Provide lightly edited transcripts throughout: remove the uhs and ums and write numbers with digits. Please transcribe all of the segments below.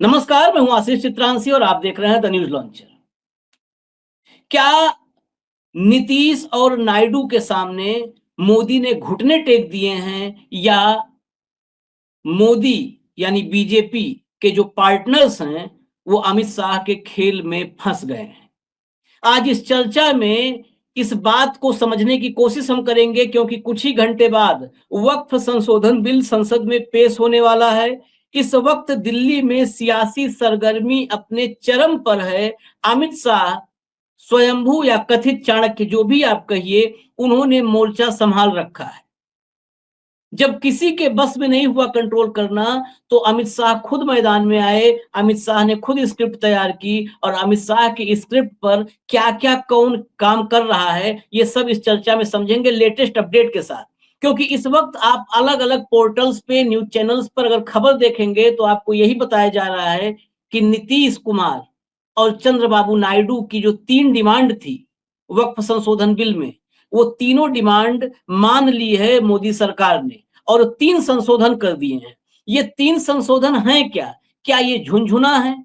नमस्कार, मैं हूं आशीष चित्रांशी और आप देख रहे हैं द न्यूज लॉन्चर। क्या नीतीश और नायडू के सामने मोदी ने घुटने टेक दिए हैं या मोदी यानी बीजेपी के जो पार्टनर्स हैं वो अमित शाह के खेल में फंस गए हैं? आज इस चर्चा में इस बात को समझने की कोशिश हम करेंगे क्योंकि कुछ ही घंटे बाद वक्फ संशोधन बिल संसद में पेश होने वाला है। इस वक्त दिल्ली में सियासी सरगर्मी अपने चरम पर है। अमित शाह स्वयंभू या कथित चाणक्य जो भी आप कहिए, उन्होंने मोर्चा संभाल रखा है। जब किसी के बस में नहीं हुआ कंट्रोल करना तो अमित शाह खुद मैदान में आए। अमित शाह ने खुद स्क्रिप्ट तैयार की और अमित शाह की स्क्रिप्ट पर क्या क्या कौन काम कर रहा है ये सब इस चर्चा में समझेंगे लेटेस्ट अपडेट के साथ। क्योंकि इस वक्त आप अलग अलग पोर्टल्स पे न्यूज चैनल्स पर अगर खबर देखेंगे तो आपको यही बताया जा रहा है कि नीतीश कुमार और चंद्रबाबू नायडू की जो 3 डिमांड थी वक्फ संशोधन बिल में, वो तीनों डिमांड मान ली है मोदी सरकार ने और 3 संशोधन कर दिए हैं। ये 3 संशोधन हैं क्या? क्या ये झुनझुना है?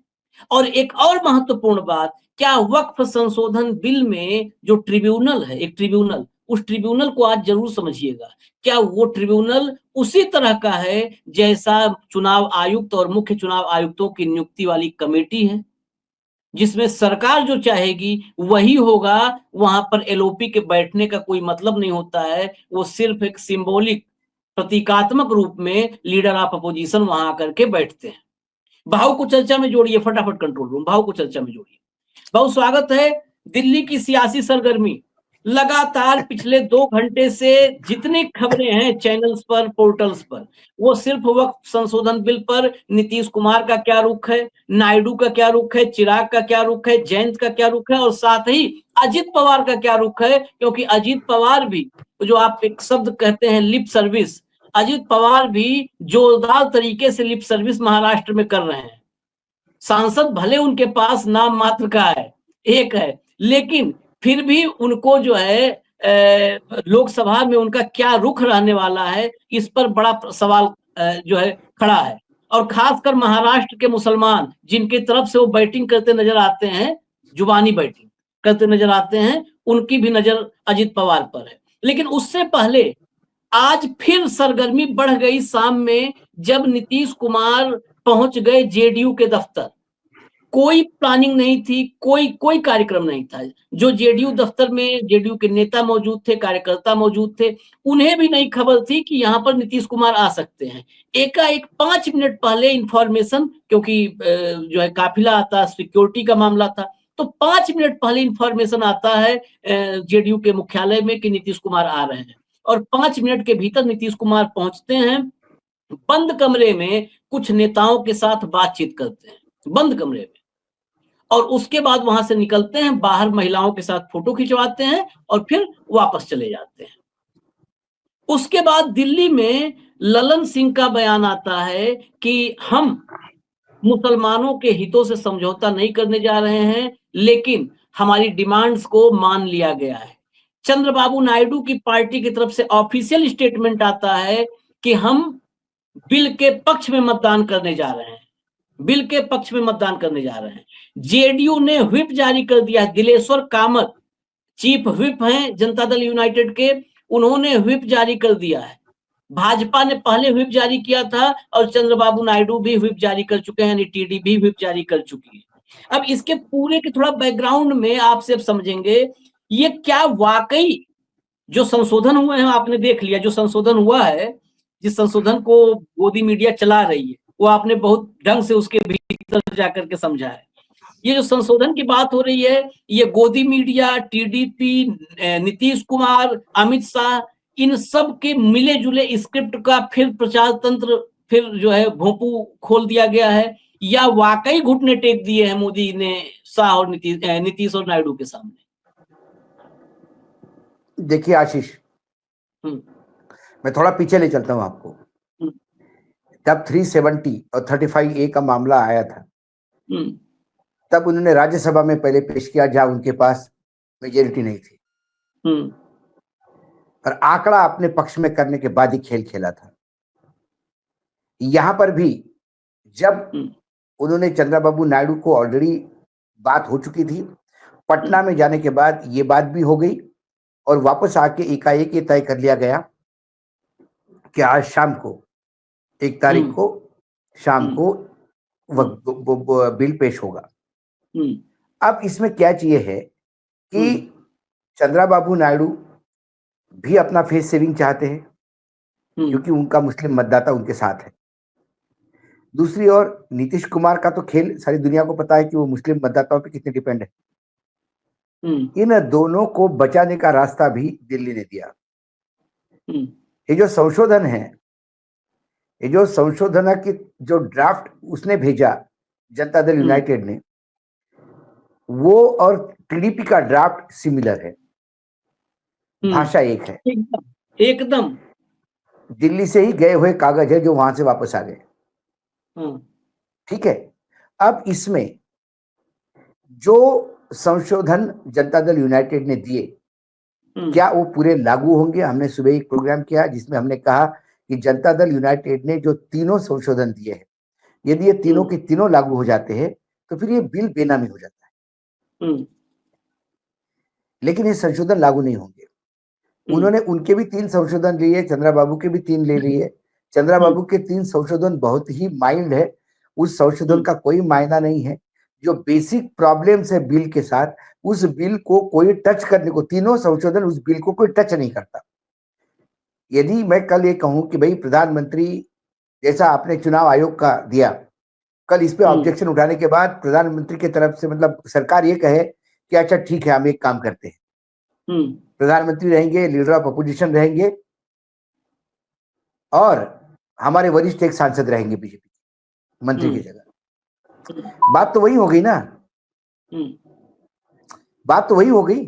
और एक और महत्वपूर्ण बात, क्या वक्फ संशोधन बिल में जो ट्रिब्यूनल है, एक ट्रिब्यूनल, उस ट्रिब्यूनल को आज जरूर समझिएगा। क्या वो ट्रिब्यूनल उसी तरह का है जैसा चुनाव आयुक्त और मुख्य चुनाव आयुक्तों की नियुक्ति वाली कमेटी है, जिसमें सरकार जो चाहेगी वही होगा? वहां पर एलओपी के बैठने का कोई मतलब नहीं होता है, वो सिर्फ एक सिंबॉलिक प्रतीकात्मक रूप में लीडर ऑफ अपोजिशन वहां आकर के बैठते हैं। भाव को चर्चा में जोड़िए, फटाफट कंट्रोल रूम भाव को चर्चा में जोड़िए। बहुत स्वागत है। दिल्ली की सियासी सरगर्मी लगातार पिछले 2 घंटे से जितनी खबरें हैं चैनल्स पर, पोर्टल्स पर, वो सिर्फ वक्फ संशोधन बिल पर नीतीश कुमार का क्या रुख है, नायडू का क्या रुख है, चिराग का क्या रुख है, जयंत का क्या रुख है और साथ ही अजित पवार का क्या रुख है। क्योंकि अजित पवार भी, जो आप एक शब्द कहते हैं लिप सर्विस, अजित पवार भी जोरदार तरीके से लिप सर्विस महाराष्ट्र में कर रहे हैं। सांसद भले उनके पास नाम मात्र का है, एक है, लेकिन फिर भी उनको जो है लोकसभा में उनका क्या रुख रहने वाला है, इस पर बड़ा सवाल जो है खड़ा है। और खासकर महाराष्ट्र के मुसलमान जिनकी तरफ से वो बैटिंग करते नजर आते हैं, जुबानी बैटिंग करते नजर आते हैं, उनकी भी नजर अजित पवार पर है। लेकिन उससे पहले आज फिर सरगर्मी बढ़ गई शाम में, जब नीतीश कुमार पहुंच गए जेडीयू के दफ्तर। कोई प्लानिंग नहीं थी, कोई कोई कार्यक्रम नहीं था। जो जेडीयू दफ्तर में जेडीयू के नेता मौजूद थे, कार्यकर्ता मौजूद थे, उन्हें भी नहीं खबर थी कि यहाँ पर नीतीश कुमार आ सकते हैं। एकाएक 5 मिनट पहले इंफॉर्मेशन, क्योंकि जो है काफिला आता, सिक्योरिटी का मामला था, तो 5 मिनट पहले इंफॉर्मेशन आता है जेडीयू के मुख्यालय में कि नीतीश कुमार आ रहे हैं। और 5 मिनट के भीतर नीतीश कुमार पहुंचते हैं, बंद कमरे में कुछ नेताओं के साथ बातचीत करते हैं, बंद कमरे में। और उसके बाद वहां से निकलते हैं, बाहर महिलाओं के साथ फोटो खिंचवाते हैं और फिर वापस चले जाते हैं। उसके बाद दिल्ली में ललन सिंह का बयान आता है कि हम मुसलमानों के हितों से समझौता नहीं करने जा रहे हैं, लेकिन हमारी डिमांड्स को मान लिया गया है। चंद्रबाबू नायडू की पार्टी की तरफ से ऑफिशियल स्टेटमेंट आता है कि हम बिल के पक्ष में मतदान करने जा रहे हैं, बिल के पक्ष में मतदान करने जा रहे हैं। जेडीयू ने व्हिप जारी कर दिया है। दिलेश्वर कामत चीफ व्हिप हैं जनता दल यूनाइटेड के, उन्होंने व्हिप जारी कर दिया है। भाजपा ने पहले व्हिप जारी किया था और चंद्रबाबू नायडू भी व्हिप जारी कर चुके हैं, यानी टीडी भी व्हिप जारी कर चुकी है। अब इसके पूरे के थोड़ा बैकग्राउंड में आपसे अब समझेंगे, ये क्या वाकई जो संशोधन हुए हैं, आपने देख लिया जो संशोधन हुआ है, जिस संशोधन को गोदी मीडिया चला रही है, वो आपने बहुत ढंग से उसके भीतर जाकर के समझा है। ये जो संशोधन की बात हो रही है, ये गोदी मीडिया, टीडीपी, नीतीश कुमार, अमित शाह, इन सब के मिले जुले स्क्रिप्ट का फिर प्रचार तंत्र, फिर जो है भोंपू खोल दिया गया है, या वाकई घुटने टेक दिए हैं मोदी ने शाह और नीतीश और नायडू के सामने? देखिए आशीष, मैं थोड़ा पीछे ले चलता हूं आपको। जब 370 और 35A का मामला आया था, तब उन्होंने राज्यसभा में पहले पेश किया जहां उनके पास मेजोरिटी नहीं थी, और आंकड़ा अपने पक्ष में करने के बाद ही खेल खेला था। यहां पर भी जब उन्होंने चंद्रबाबू नायडू को ऑलरेडी बात हो चुकी थी। पटना में जाने के बाद ये बात भी हो गई और वापस आके एकाएक ये तय कर लिया गया कि आज शाम को 1 तारीख को शाम को वो बिल पेश होगा। अब इसमें क्या चाहिए है कि चंद्रबाबू नायडू भी अपना फेस सेविंग चाहते हैं क्योंकि उनका मुस्लिम मतदाता उनके साथ है। दूसरी ओर नीतीश कुमार का तो खेल सारी दुनिया को पता है कि वो मुस्लिम मतदाताओं पे कितने डिपेंड है। इन दोनों को बचाने का रास्ता भी दिल्ली ने दिया। ये जो संशोधन है, ये जो संशोधन की जो ड्राफ्ट उसने भेजा जनता दल यूनाइटेड ने, वो और टीडीपी का ड्राफ्ट सिमिलर है, भाषा एक है, एकदम दिल्ली से ही गए हुए कागज है जो वहां से वापस आ गए। ठीक है, अब इसमें जो संशोधन जनता दल यूनाइटेड ने दिए, क्या वो पूरे लागू होंगे? हमने सुबह एक प्रोग्राम किया जिसमें हमने कहा कि जनता दल यूनाइटेड ने जो तीनों संशोधन दिए हैं, यदि ये तीनों के तीनों लागू हो जाते हैं तो फिर ये बिल बेनामी हो जाता है। लेकिन ये संशोधन लागू नहीं होंगे। उन्होंने उनके भी 3 संशोधन लिए, चंद्रबाबू के भी 3 ले लिए। चंद्रबाबू के 3 संशोधन बहुत ही माइल्ड है, उस संशोधन का कोई मायना नहीं है। जो बेसिक प्रॉब्लम्स है बिल के साथ, उस बिल को कोई टच करने को, तीनों संशोधन उस बिल को कोई टच नहीं करता। यदि मैं कल ये कहूं कि भाई प्रधानमंत्री जैसा आपने चुनाव आयोग का दिया, कल इस पे ऑब्जेक्शन उठाने के बाद प्रधानमंत्री की तरफ से मतलब सरकार ये कहे कि अच्छा ठीक है हम एक काम करते हैं, प्रधानमंत्री रहेंगे, लीडर ऑफ अपोजिशन रहेंगे और हमारे वरिष्ठ एक सांसद रहेंगे बीजेपी मंत्री की जगह, बात तो वही हो गई ना, बात तो वही हो गई।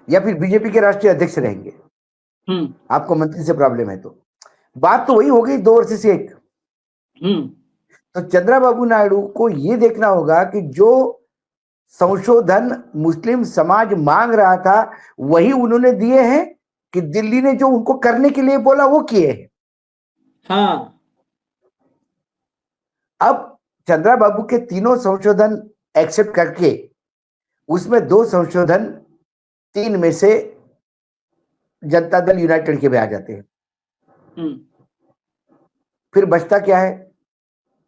या फिर बीजेपी के राष्ट्रीय अध्यक्ष रहेंगे, आपको मंत्री से प्रॉब्लम है तो बात तो वही हो गई, 2 वर्ष से एक। तो चंद्रबाबू नायडू को ये देखना होगा कि जो संशोधन मुस्लिम समाज मांग रहा था वही उन्होंने दिए हैं कि दिल्ली ने जो उनको करने के लिए बोला वो किए हैं। हाँ। अब चंद्रबाबू के तीनों संशोधन एक्सेप्ट करके उसमें 2 संशोधन 3 में से जनता दल यूनाइटेड के में आ जाते हैं। फिर बचता क्या है?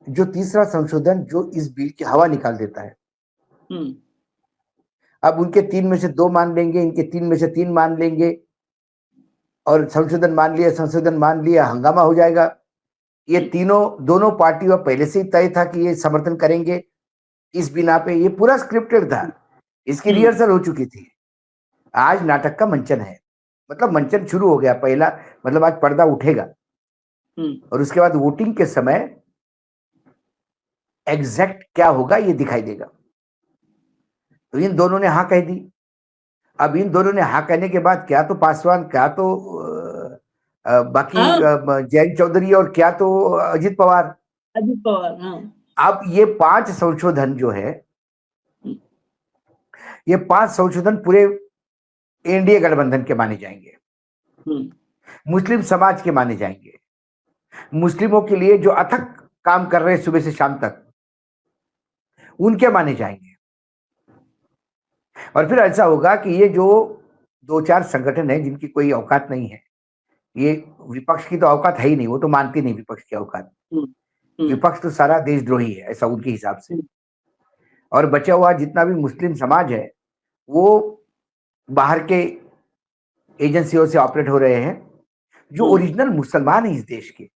जो तीसरा संशोधन जो इस बिल की हवा निकाल देता है। अब उनके 3 में से 2 मान लेंगे, इनके 3 में से 3 मान लेंगे और संशोधन मान लिया, हंगामा हो जाएगा। ये दोनों पार्टियों पहले से ही तय था कि ये समर्थन करेंगे इस बिना पे, ये पूरा स्क्रिप्टेड था, इसकी रिहर्सल हो चुकी थी। आज नाटक का मंचन है, मतलब मंचन शुरू हो गया पहला, मतलब आज पर्दा उठेगा और उसके बाद वोटिंग के समय एग्जैक्ट क्या होगा ये दिखाई देगा। तो इन दोनों ने हाँ कह दी। अब इन दोनों ने हाँ कहने के बाद क्या तो पासवान, क्या तो बाकी जयंत चौधरी और क्या तो अजित पवार। अब ये 5 संशोधन जो है, ये 5 संशोधन पूरे एनडीए गठबंधन के माने जाएंगे, मुस्लिम समाज के माने जाएंगे, मुस्लिमों के लिए जो अथक काम कर रहे हैं सुबह से शाम तक उनके माने जाएंगे। और फिर ऐसा होगा कि ये जो 2-4 संगठन है जिनकी कोई औकात नहीं है, ये विपक्ष की तो औकात है ही नहीं, वो तो मानती नहीं विपक्ष की औकात, विपक्ष तो सारा देशद्रोही है ऐसा उनके हिसाब से। और बचा हुआ जितना भी मुस्लिम समाज है वो बाहर के एजेंसियों से ऑपरेट हो रहे हैं। जो ओरिजिनल मुसलमान है इस देश के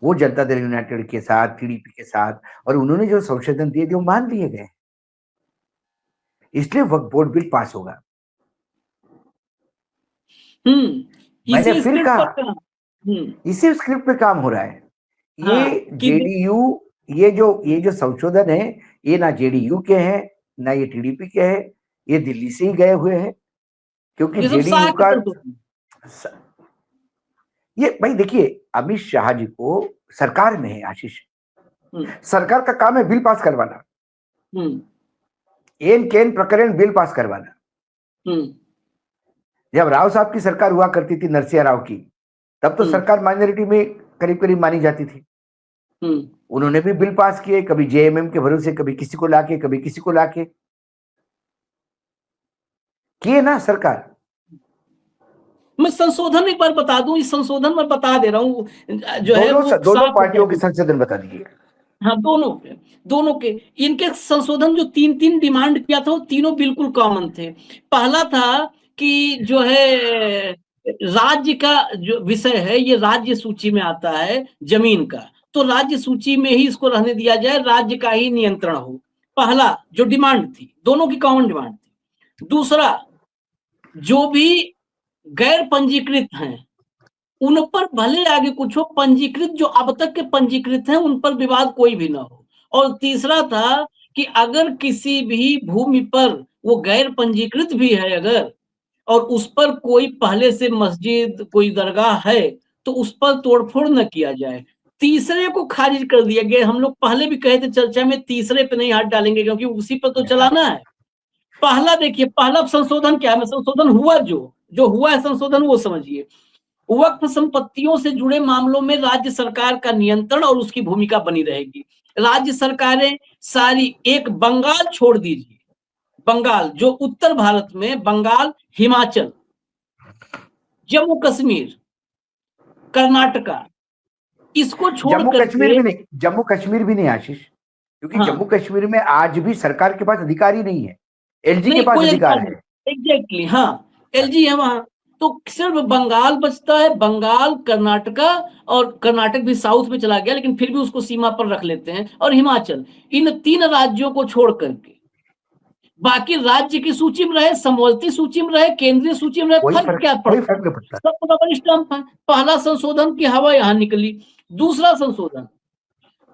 वो जनता दल यूनाइटेड के साथ, टीडीपी के साथ, और उन्होंने जो संशोधन दिए थे वो मान लिए गए, इसलिए वक्फ बोर्ड बिल पास होगा। मैंने फिर कहा इसी स्क्रिप्ट पे काम हो रहा है। ये जेडीयू, ये जो संशोधन है ये ना जेडीयू के हैं ना ये टीडीपी के हैं, ये दिल्ली से ही गए हुए हैं क्योंकि जेडीयू का ये भाई देखिए अमित शाह जी को सरकार में है आशीष, सरकार का काम है बिल पास करवाना, एन केन प्रकरण बिल पास करवाना। जब राव साहब की सरकार हुआ करती थी, नरसिंह राव की, तब तो सरकार माइनॉरिटी में करीब करीब मानी जाती थी। उन्होंने भी बिल पास किए, कभी जेएमएम के भरोसे, कभी किसी को लाके, कभी किसी को लाके किए ना सरकार। मैं संशोधन एक बार बता दूं, इस संशोधन में बता दे रहा हूँ जो है वो दोनों साफ पार्टियों के संशोधन बता दीजिए। हाँ, दोनों के इनके संशोधन जो तीन तीन डिमांड किया था वो तीनों बिल्कुल कॉमन थे। पहला था कि जो है राज्य का जो विषय है ये राज्य सूची में आता है जमीन का, तो राज्य सूची में ही इसको रहने दिया जाए, राज्य का ही नियंत्रण हो। पहला जो डिमांड थी, दोनों की कॉमन डिमांड थी। दूसरा, जो भी गैर पंजीकृत हैं उन पर भले आगे कुछ हो, पंजीकृत जो अब तक के पंजीकृत हैं उन पर विवाद कोई भी ना हो। और तीसरा था कि अगर किसी भी भूमि पर वो गैर पंजीकृत भी है अगर, और उस पर कोई पहले से मस्जिद कोई दरगाह है तो उस पर तोड़फोड़ न किया जाए। तीसरे को खारिज कर दिया गया। हम लोग पहले भी कहे थे चर्चा में, तीसरे पे नहीं हाथ डालेंगे क्योंकि उसी पर तो चलाना है। पहला देखिए, पहला संशोधन क्या है, संशोधन हुआ जो हुआ है संशोधन वो समझिए। वक्फ संपत्तियों से जुड़े मामलों में राज्य सरकार का नियंत्रण और उसकी भूमिका बनी रहेगी। राज्य सरकारें सारी, एक बंगाल छोड़ दीजिए, बंगाल जो उत्तर भारत में, बंगाल, हिमाचल, जम्मू कश्मीर, कर्नाटका, इसको छोड़ करके जम्मू कश्मीर भी नहीं आशीष, क्योंकि जम्मू कश्मीर में आज भी सरकार के पास अधिकारी नहीं है, एलजी के पास अधिकार है। एग्जैक्टली, हाँ, एलजी है वहां। तो सिर्फ बंगाल बचता है, बंगाल, कर्नाटका, और कर्नाटक भी साउथ में चला गया लेकिन फिर भी उसको सीमा पर रख लेते हैं, और हिमाचल। इन तीन राज्यों को छोड़ करके बाकी राज्य की सूची में रहे, समवर्ती सूची में रहे, केंद्रीय सूची में रहे, फर्क क्या पड़ता है? सब रबर स्टंप है। पहला संशोधन की हवा यहां निकली। दूसरा संशोधन,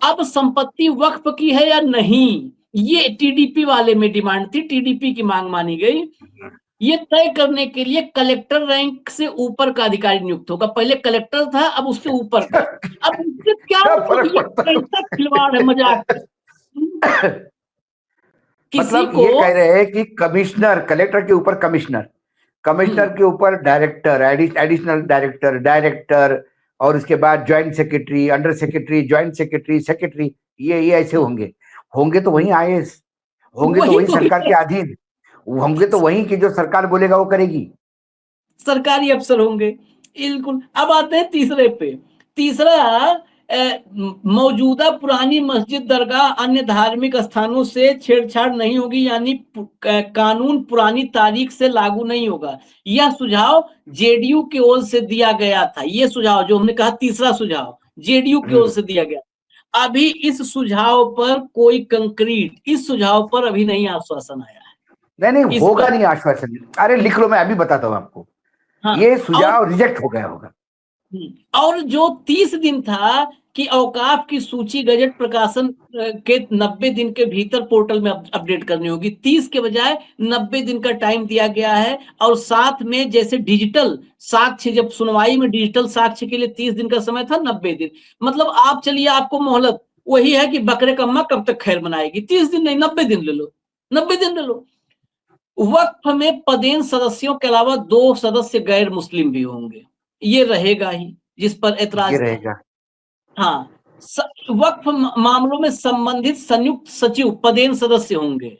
अब संपत्ति वक्फ की है या नहीं, ये टीडीपी वाले में डिमांड थी, टीडीपी की मांग मानी गई। ये तय करने के लिए कलेक्टर रैंक से ऊपर का अधिकारी नियुक्त होगा। पहले कलेक्टर था, अब उससे ऊपर का। अब इससे क्या मतलब, ये कैसा खिलवाड़ है, मजाक मतलब ये कह रहे हैं कि कमिश्नर, कलेक्टर के ऊपर कमिश्नर, कमिश्नर के ऊपर डायरेक्टर, एडिशनल डायरेक्टर, डायरेक्टर, और उसके बाद joint secretary, under secretary, joint secretary, secretary, ये ऐसे होंगे तो वही आईएएस होंगे, तो वही सरकार के अधीन होंगे, तो वही की जो सरकार बोलेगा वो करेगी, सरकारी अफसर होंगे, बिल्कुल। अब आते हैं तीसरे पे। तीसरा, मौजूदा पुरानी मस्जिद, दरगाह, अन्य धार्मिक स्थानों से छेड़छाड़ नहीं होगी, यानी कानून पुरानी तारीख से लागू नहीं होगा। यह सुझाव जेडीयू की ओर से दिया गया था। ये सुझाव जो हमने कहा, तीसरा सुझाव जेडीयू की ओर से दिया गया। अभी इस सुझाव पर कोई कंक्रीट, इस सुझाव पर अभी नहीं आश्वासन आया है। नहीं होगा, नहीं आश्वासन। अरे लिख लो, मैं अभी बताता हूँ आपको। हाँ, ये सुझाव रिजेक्ट हो गया होगा। और जो 30 दिन था कि औकाफ की सूची गजट प्रकाशन के 90 दिन के भीतर पोर्टल में अपडेट करनी होगी, 30 के बजाय 90 दिन का टाइम दिया गया है। और साथ में जैसे डिजिटल साक्ष्य, जब सुनवाई में डिजिटल साक्ष्य के लिए 30 दिन का समय था, 90 दिन। मतलब आप चलिए, आपको मोहलत वही है कि बकरे का अम्मा कब तक खैर मनाएगी, 30 दिन नहीं 90 दिन ले लो, 90 दिन ले लो। वक्फ में पदेन सदस्यों के अलावा 2 सदस्य गैर मुस्लिम भी होंगे, ये रहेगा ही, जिस पर ऐतराज रहेगा। हाँ, वक्फ मामलों में संबंधित संयुक्त सचिव पदेन सदस्य होंगे।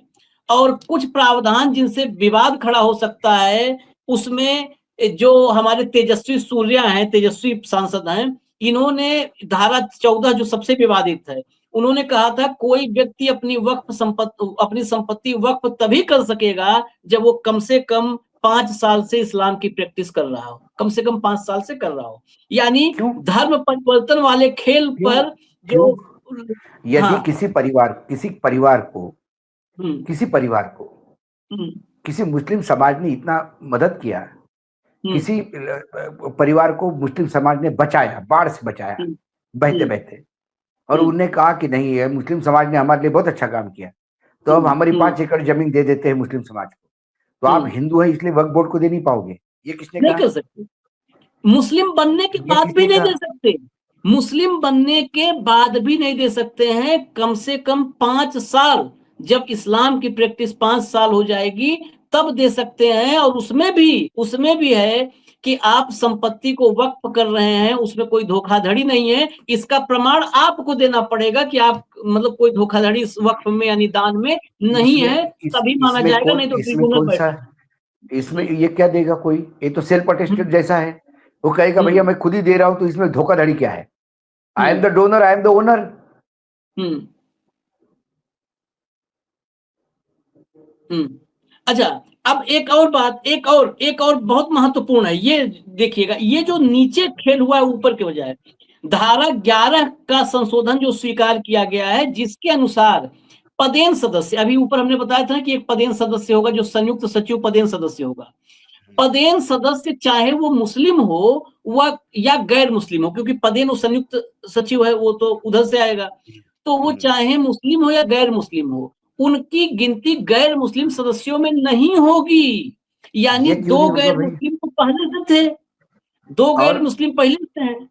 और कुछ प्रावधान जिनसे विवाद खड़ा हो सकता है, उसमें जो हमारे तेजस्वी सूर्या हैं, तेजस्वी सांसद हैं, इन्होंने धारा 14 जो सबसे विवादित है, उन्होंने कहा था कोई व्यक्ति अपनी संपत्ति वक्फ तभी कर सकेगा जब वो कम से कम 5 साल से इस्लाम की प्रैक्टिस कर रहा हो, कम से कम 5 साल से कर रहा हो। यानी धर्म परिवर्तन वाले खेल पर जो यदि किसी परिवार को किसी मुस्लिम समाज ने इतना मदद किया, किसी परिवार को मुस्लिम समाज ने बचाया, बाढ़ से बचाया बहते बहते, और उन्होंने कहा कि नहीं, है मुस्लिम समाज ने हमारे लिए बहुत अच्छा काम किया, तो अब हमारी 5 एकड़ जमीन दे देते हैं मुस्लिम समाज को, तो आप हिंदू हैं इसलिए वक्फ बोर्ड को दे नहीं पाओगे, ये किसने कहा? नहीं कर सकते। मुस्लिम बनने के बाद भी नहीं दे सकते, मुस्लिम बनने के बाद भी नहीं दे सकते हैं। कम से कम 5 साल, जब इस्लाम की प्रैक्टिस 5 साल हो जाएगी तब दे सकते हैं। और उसमें भी है कि आप संपत्ति को वक्फ कर रहे हैं, उसमें कोई धोखाधड़ी नहीं है, इसका प्रमाण आपको देना पड़ेगा कि आप मतलब कोई धोखाधड़ी इस वक्फ में यानी दान में नहीं है, तभी माना जाएगा, नहीं तो इसमें ट्रिब्यूनल कौन सा, इसमें ये क्या देगा कोई? ये तो सेल्फ अटेस्टेड जैसा है। वो कहेगा भैया मैं खुद ही दे रहा हूं, तो इसमें धोखाधड़ी क्या है? I am the donor, I am the owner. अच्छा, अब एक और बात, एक और बहुत महत्वपूर्ण है, ये देखिएगा, ये जो नीचे खेल हुआ है ऊपर के बजाय, धारा 11 का संशोधन जो स्वीकार किया गया है, जिसके अनुसार पदेन सदस्य, अभी ऊपर हमने बताया था कि एक पदेन सदस्य होगा जो संयुक्त सचिव पदेन सदस्य होगा। पदेन सदस्य चाहे वो मुस्लिम हो वह या गैर मुस्लिम हो, क्योंकि पदेन वो संयुक्त सचिव है, वो तो उधर से आएगा, तो वो चाहे मुस्लिम हो या गैर मुस्लिम हो, उनकी गिनती गैर मुस्लिम सदस्यों में नहीं होगी। यानी दो गैर मुस्लिम तो पहले से थे, दो गैर मुस्लिम पहले से हैं।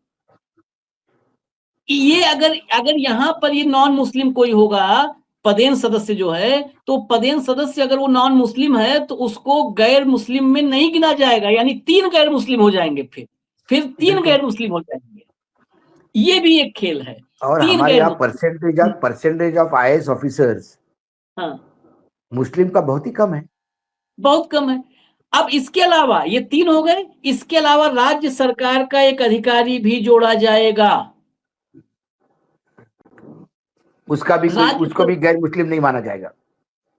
ये अगर यहाँ पर ये नॉन मुस्लिम कोई होगा पदेन सदस्य जो है, तो पदेन सदस्य अगर वो नॉन मुस्लिम है तो उसको गैर मुस्लिम में नहीं गिना जाएगा, यानी 3 गैर मुस्लिम हो जाएंगे, फिर 3 गैर मुस्लिम हो जाएंगे। ये भी एक खेल है। और हमारे यहाँ परसेंटेज ऑफ आईएएस ऑफिसर्स मुस्लिम का बहुत ही कम है, बहुत कम है। अब इसके अलावा ये 3 हो गए, इसके अलावा राज्य सरकार का एक अधिकारी भी जोड़ा जाएगा, उसको भी गैर मुस्लिम नहीं माना जाएगा।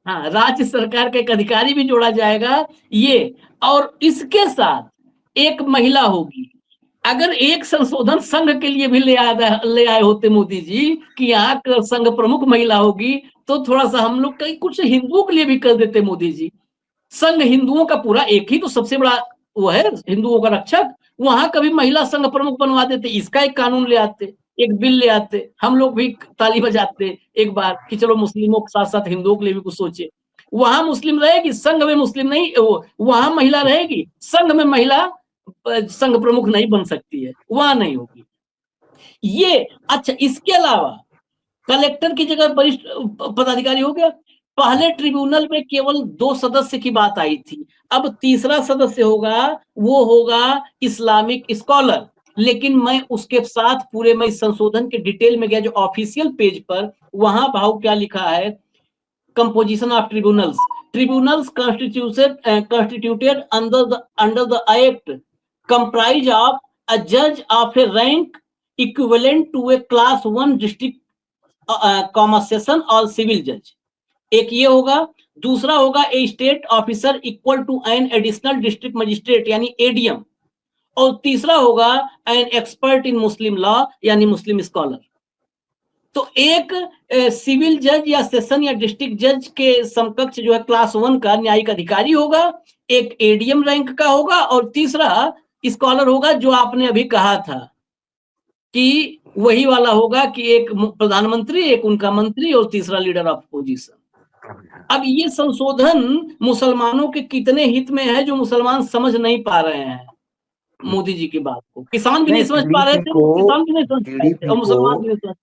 हाँ, राज्य सरकार का एक अधिकारी भी जोड़ा जाएगा ये, और इसके साथ एक महिला होगी। अगर एक संशोधन संघ के लिए भी ले आए होते मोदी जी कि यहाँ संघ प्रमुख महिला होगी, तो थोड़ा सा हम लोग कहीं कुछ हिंदुओं के लिए भी कर देते मोदी जी। संघ हिंदुओं का पूरा एक ही तो सबसे बड़ा वो है, हिंदुओं का रक्षक, वहां कभी महिला संघ प्रमुख बनवा देते, इसका एक कानून ले आते, एक बिल ले आते, हम लोग भी ताली बजाते एक बार कि चलो मुस्लिमों के साथ साथ हिंदुओं के लिए भी कुछ सोचे। वहां मुस्लिम रहेगी, संघ में मुस्लिम नहीं, वहां महिला रहेगी, संघ में महिला संघ प्रमुख नहीं बन सकती है, वहां नहीं होगी ये। अच्छा, इसके अलावा कलेक्टर की जगह वरिष्ठ पदाधिकारी हो गया। पहले ट्रिब्यूनल में केवल 2 सदस्य की बात आई थी, अब तीसरा सदस्य होगा, वो होगा इस्लामिक स्कॉलर। लेकिन मैं उसके साथ पूरे मैं संशोधन के डिटेल में गया, जो ऑफिशियल पेज पर, वहां भाव क्या लिखा है, composition of tribunals constituted under the act comprise of a judge of a rank equivalent to a class 1 district session और सिविल जज, एक ये होगा। दूसरा होगा a state officer equal to an additional district magistrate यानी एडीएम, और तीसरा होगा an expert in Muslim law यानी मुस्लिम स्कॉलर। तो एक सिविल जज या सेशन या डिस्ट्रिक्ट जज के समकक्ष जो है क्लास 1 का न्यायिक अधिकारी होगा, एक एडीएम रैंक का होगा, और तीसरा स्कॉलर होगा, जो आपने अभी कहा था कि वही वाला होगा कि एक प्रधानमंत्री, एक उनका मंत्री, और तीसरा लीडर ऑफ अपोजिशन। अब ये संशोधन मुसलमानों के कितने हित में है जो मुसलमान समझ नहीं पा रहे हैं मोदी जी की बात को। किसान भी नहीं समझ पा रहे थे, किसान भी नहीं समझ पा रहे थे, और मुसलमान भी नहीं समझ।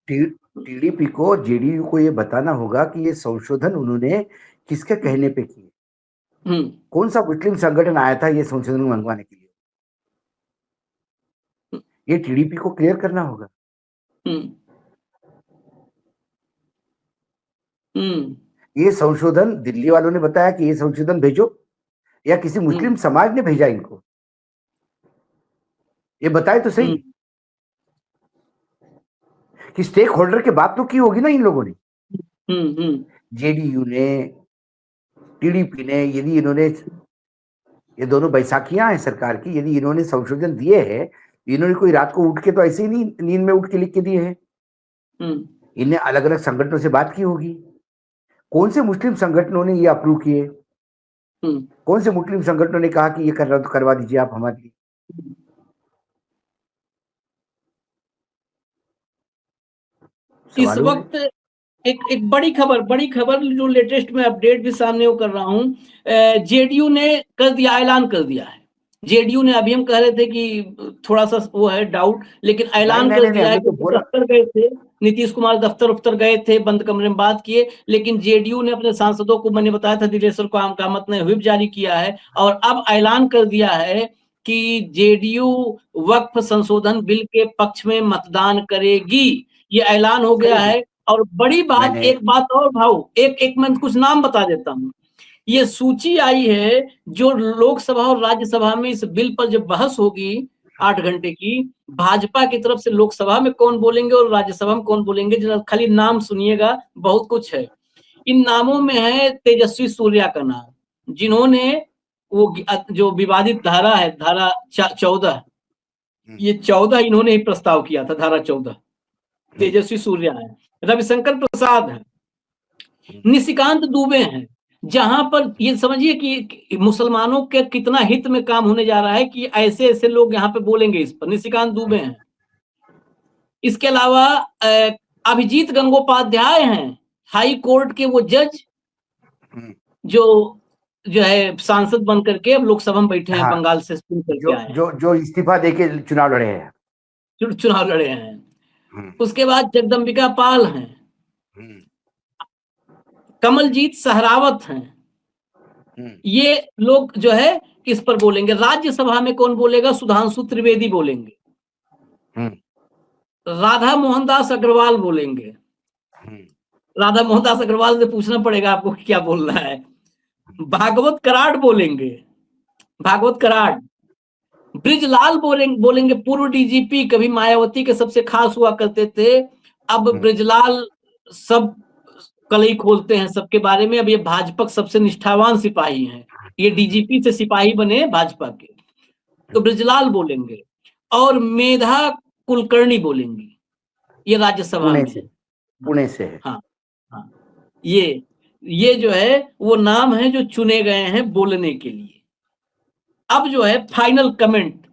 टीडीपी को, जेडीयू को ये बताना होगा कि ये संशोधन उन्होंने किसके कहने पे किए, कौन सा मुस्लिम संगठन आया था ये संशोधन मंगवाने के लिए, ये टीडीपी को क्लियर करना होगा। ये संशोधन दिल्ली वालों ने बताया कि ये संशोधन भेजो, या किसी मुस्लिम समाज ने भेजा इनको, ये बताए तो सही कि स्टेक होल्डर के बात तो की होगी ना इन लोगों ने, जेडीयू ने, टीडीपी ने। यदि इन्होंने, ये दोनों बैसाखियां हैं सरकार की, यदि इन्होंने संशोधन दिए हैं, इन्होंने कोई रात को उठ के तो ऐसे ही नहीं नींद में उठ के लिख के दिए हैं, इन्हें अलग अलग संगठनों से बात की होगी। कौन से मुस्लिम संगठनों ने ये अप्रूव किए, कौन से मुस्लिम संगठनों ने कहा कि ये करवा दीजिए आप हमारे लिए। इस वक्त एक बड़ी खबर जो लेटेस्ट में अपडेट भी सामने वो कर रहा हूं, जेडीयू ने कर दिया, ऐलान कर दिया है। जेडीयू ने, अभी हम कह रहे थे कि थोड़ा सा वो है डाउट, लेकिन ऐलान कर दिया है कि दफ्तर गए थे, नीतीश कुमार दफ्तर गए थे, बंद कमरे में बात किए, लेकिन जेडीयू ने अपने सांसदों को, मैंने बताया था दिलेश्वर कामत ने व्हिप जारी किया है, और अब ऐलान कर दिया है कि जेडीयू वक्फ संशोधन बिल के पक्ष में मतदान करेगी, ये ऐलान हो गया है। और बड़ी बात, एक बात और भाऊ, एक मैं कुछ नाम बता देता हूँ। ये सूची आई है जो लोकसभा और राज्यसभा में इस बिल पर जब बहस होगी 8 घंटे की, भाजपा की तरफ से लोकसभा में कौन बोलेंगे और राज्यसभा में कौन बोलेंगे, जरा खाली नाम सुनिएगा, बहुत कुछ है। इन नामों में है तेजस्वी सूर्या का नाम, जिन्होंने वो जो विवादित धारा है, धारा 14, ये 14 इन्होंने ही प्रस्ताव किया था, धारा 14, तेजस्वी सूर्या है। रविशंकर प्रसाद है, निशिकांत दुबे हैं। जहां पर ये समझिए कि मुसलमानों के कितना हित में काम होने जा रहा है कि ऐसे ऐसे लोग यहाँ पे बोलेंगे इस पर, निशिकांत दुबे हैं। इसके अलावा अभिजीत गंगोपाध्याय हैं, हाई कोर्ट के वो जज जो है सांसद बन करके अब लोकसभा में बैठे हैं। हाँ, बंगाल से करके आए हैं, जो इस्तीफा देके चुनाव लड़े हैं, उसके बाद जगदम्बिका पाल हैं, कमलजीत सहरावत हैं। ये लोग जो है किस पर बोलेंगे। राज्यसभा में कौन बोलेगा, सुधांशु त्रिवेदी बोलेंगे, राधा मोहनदास अग्रवाल बोलेंगे। राधा मोहनदास अग्रवाल से पूछना पड़ेगा आपको क्या बोलना है। भागवत कराड़ बोलेंगे, भागवत कराड़। ब्रिजलाल बोलेंगे, पूर्व डीजीपी, कभी मायावती के सबसे खास हुआ करते थे, अब ब्रिजलाल सब कलई खोलते हैं सबके बारे में। अब ये भाजपा सबसे निष्ठावान सिपाही हैं, ये डीजीपी से सिपाही बने भाजपा के, तो ब्रिजलाल बोलेंगे। और मेधा कुलकर्णी बोलेंगी, ये राज्यसभा में, पुणे से। हाँ हाँ, ये जो है वो नाम है जो चुने गए हैं बोलने के लिए। अब जो है फाइनल कमेंट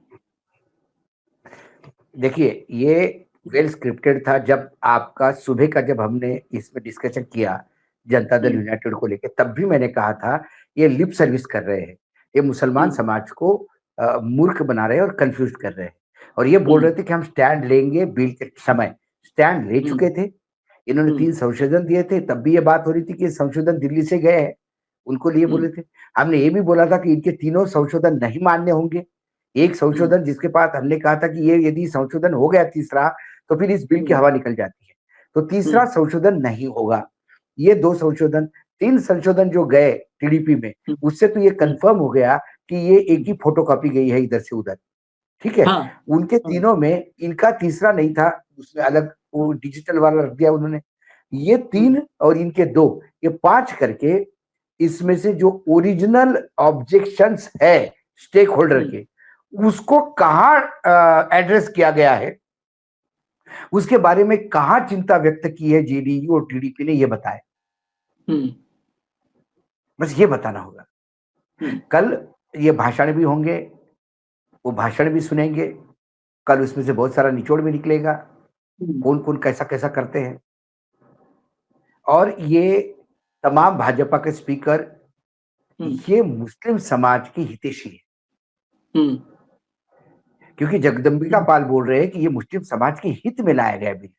देखिए, ये वेल स्क्रिप्टेड था। जब आपका सुबह का जब हमने इसमें डिस्कशन किया जनता दल यूनाइटेड को लेकर, तब भी मैंने कहा था ये लिप सर्विस कर रहे हैं, ये मुसलमान समाज को मूर्ख बना रहे हैं और कंफ्यूज कर रहे हैं। और ये बोल रहे थे कि हम स्टैंड लेंगे, बिल के समय स्टैंड ले चुके थे। इन्होंने 3 संशोधन दिए थे, तब भी ये बात हो रही थी कि संशोधन दिल्ली से गए हैं, उनको लिए बोले थे। हमने ये भी बोला था कि इनके तीनों संशोधन नहीं मान्य होंगे। एक संशोधन जिसके बाद हमने कहा था कि ये यदि संशोधन हो गया तीसरा, तो फिर इस बिल की हवा निकल जाती है, तो तीसरा संशोधन नहीं होगा। ये 2 संशोधन, 3 संशोधन जो गए टीडीपी में, उससे तो ये कंफर्म हो गया कि ये एक ही फोटोकॉपी गई है इधर से उधर, ठीक है। हाँ, उनके तीनों में इनका तीसरा नहीं था, उसमें अलग वो डिजिटल वाला रख दिया उन्होंने। ये 3 और इनके 2, ये 5 करके इसमें से जो ओरिजिनल ऑब्जेक्शंस है स्टेक होल्डर के, उसको कहाँ एड्रेस किया गया है, उसके बारे में कहाँ चिंता व्यक्त की है जेडीयू और टीडीपी ने, ये बताए। बस ये बताना होगा। कल ये भाषण भी होंगे, वो भाषण भी सुनेंगे, कल उसमें से बहुत सारा निचोड़ भी निकलेगा, कौन कौन कैसा कैसा करते हैं। और ये तमाम भाजपा के स्पीकर ये मुस्लिम समाज की हितैषी है, क्योंकि जगदम्बिका पाल बोल रहे हैं कि ये मुस्लिम समाज के हित में लाया गया बिल।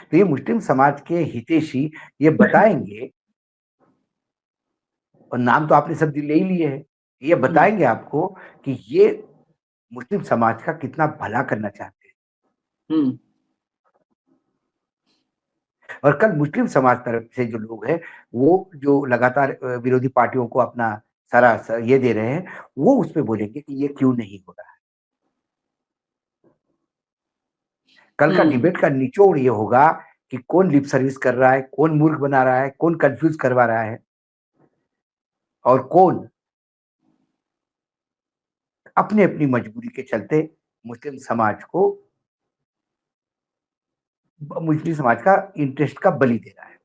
तो ये मुस्लिम समाज के हितैषी ये बताएंगे, और नाम तो आपने सब ले ही लिए हैं, ये बताएंगे आपको कि ये मुस्लिम समाज का कितना भला करना चाहते हैं। और कल मुस्लिम समाज तरफ से जो लोग हैं, वो जो लगातार विरोधी पार्टियों को अपना सारा ये दे रहे हैं, वो उस पे बोलेंगे कि ये क्यों नहीं हो रहा है। कल का डिबेट का निचोड़ ये होगा कि कौन लिप सर्विस कर रहा है, कौन मूर्ख बना रहा है, कौन कंफ्यूज करवा रहा है, और कौन अपने अपनी मजबूरी के चलते मुस्लिम समाज को, मुस्लिम समाज का इंटरेस्ट का बलि दे रहा है।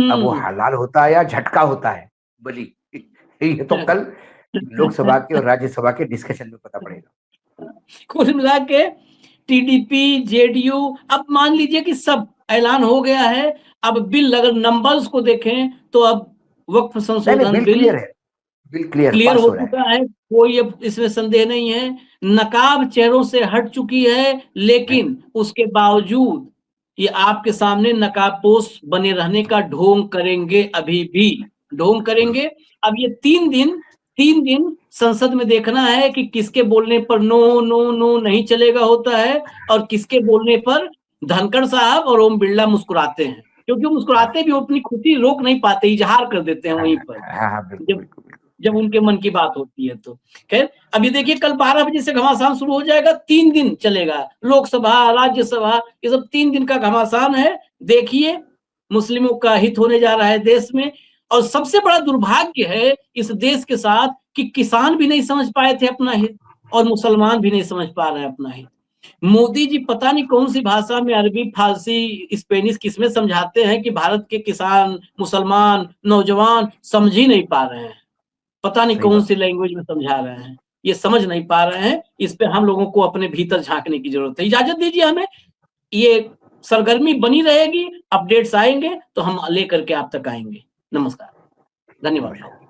अब वो हलाल होता है या झटका होता है बलि, ये तो कल लोकसभा के और राज्यसभा के डिस्कशन में पता पड़ेगा। कुल मिला के टीडीपी, जेडीयू, अब मान लीजिए कि सब ऐलान हो गया है। अब बिल अगर नंबर्स को देखें तो अब वक्फ संशोधन बिल क्लियर है, बिल क्लियर हो चुका है, कोई अब इसमें संदेह नहीं है। नकाब चेहरों से हट चुकी है, लेकिन उसके बावजूद ये आपके सामने नकाबपोश बने रहने का ढोंग करेंगे अभी भी। ढोंग करेंगे। अब ये 3 दिन संसद में देखना है कि किसके बोलने पर नो नो नो नहीं चलेगा होता है और किसके बोलने पर धनखड़ साहब और ओम बिरला मुस्कुराते हैं, क्योंकि वो मुस्कुराते भी अपनी खुशी रोक नहीं पाते, इजहार कर देते हैं वहीं पर जब उनके मन की बात होती है। तो खैर अभी देखिए कल 12 बजे से घमासान शुरू हो जाएगा, 3 दिन चलेगा, लोकसभा राज्यसभा ये सब 3 दिन का घमासान है। देखिए मुस्लिमों का हित होने जा रहा है देश में। और सबसे बड़ा दुर्भाग्य है इस देश के साथ कि किसान भी नहीं समझ पाए थे अपना हित और मुसलमान भी नहीं समझ पा रहे हैं अपना हित। मोदी जी पता नहीं कौन सी भाषा में, अरबी, फारसी, स्पेनिश किसमें समझाते हैं कि भारत के किसान, मुसलमान, नौजवान समझ ही नहीं पा रहे हैं। पता नहीं कौन सी लैंग्वेज में समझा रहे हैं, ये समझ नहीं पा रहे हैं। इस पे हम लोगों को अपने भीतर झांकने की जरूरत है। इजाजत दीजिए हमें, ये सरगर्मी बनी रहेगी, अपडेट्स आएंगे तो हम लेकर के आप तक आएंगे। नमस्कार, धन्यवाद।